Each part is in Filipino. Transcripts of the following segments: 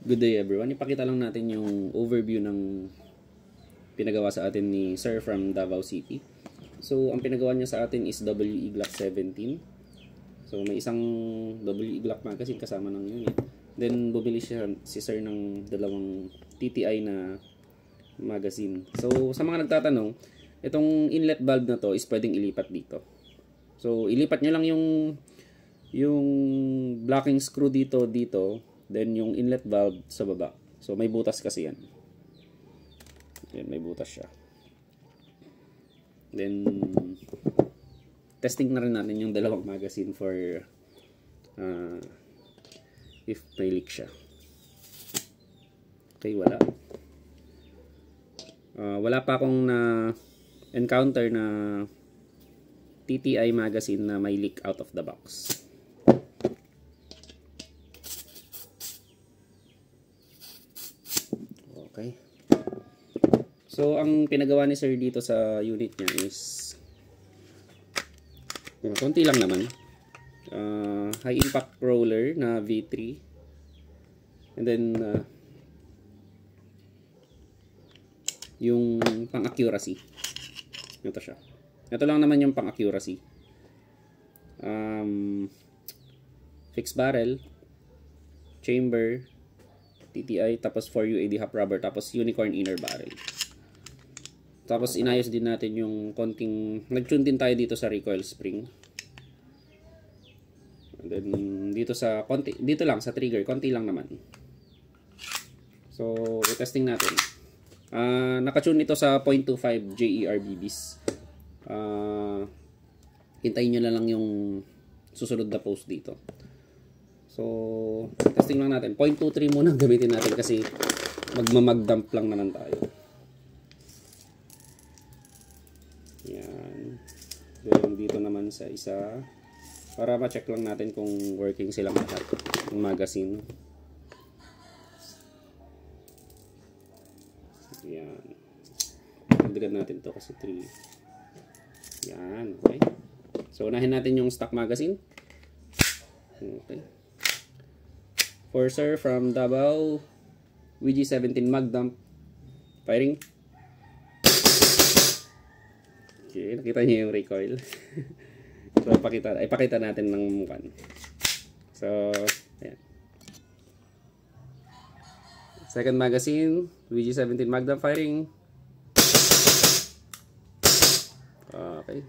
Good day everyone. Ipakita lang natin yung overview ng pinagawa sa atin ni Sir from Davao City. So, ang pinagawa niya sa atin is WE Glock 17. So, may isang WE Glock magazine kasama ng unit. Then, bumili si Sir ng dalawang TTI na magazine. So, sa mga nagtatanong, itong inlet valve na to is pwedeng ilipat dito. So, ilipat niyo lang yung blocking screw dito, then yung inlet valve sa baba. So may butas kasi yan. Yan, may butas siya. Then testing na rin natin yung dalawang magazine for if may leak siya. Okay, wala. Wala pa akong na encounter na TTI magazine na may leak out of the box. Okay. So, ang pinagawa ni Sir dito sa unit niya is konti lang naman. High impact roller na V3. And then yung pang-accuracy. Ito siya. Ito lang naman yung pang-accuracy. Fixed barrel, chamber, TTI, tapos 4UAD half rubber, tapos unicorn inner barrel. Tapos inayos din natin yung konting, nag-tune din tayo dito sa recoil spring. And then dito sa konti, dito lang sa trigger, konti lang naman. So, i-testing natin. Naka-tune ito sa 0.25 JER BBs. Hintayin nyo na lang yung susunod na post dito. So, testing lang natin. 0.23 muna gamitin natin kasi magmamag-dump lang naman tayo. Yan. Then, dito naman sa isa. Para ma-check lang natin kung working silang lahat. Yung magazine. Yan. Nagdagan natin to kasi 3. Yan. Okay. So, unahin natin yung stock magazine. Okay. For Sir from Davao, WG-17 mag dump. Firing. Okay, nakita niyo yung recoil. So, ipakita natin ng mukha. So, ayan. Second magazine, WG-17 mag dump firing. Okay.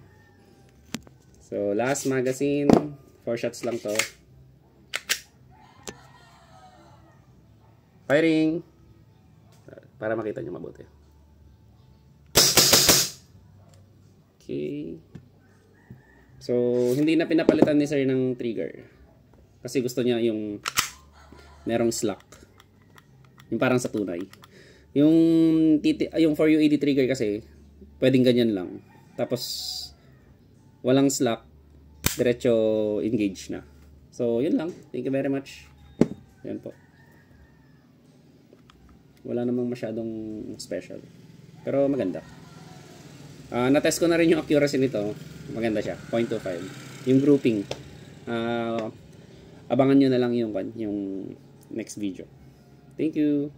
So, last magazine, 4 shots lang to. Firing. Para makita nyo mabuti. Okay. So, hindi na pinapalitan ni Sir ng trigger. Kasi gusto niya yung merong slack. Yung parang sa tunay. Yung 4UAD trigger kasi, pwedeng ganyan lang. Tapos, walang slack. Diretso engage na. So, yun lang. Thank you very much. Yan po. Wala namang masyadong special. Pero maganda. Na-test ko na rin yung accuracy nito. Maganda siya. 0.25. Yung grouping. Abangan nyo na lang yung next video. Thank you.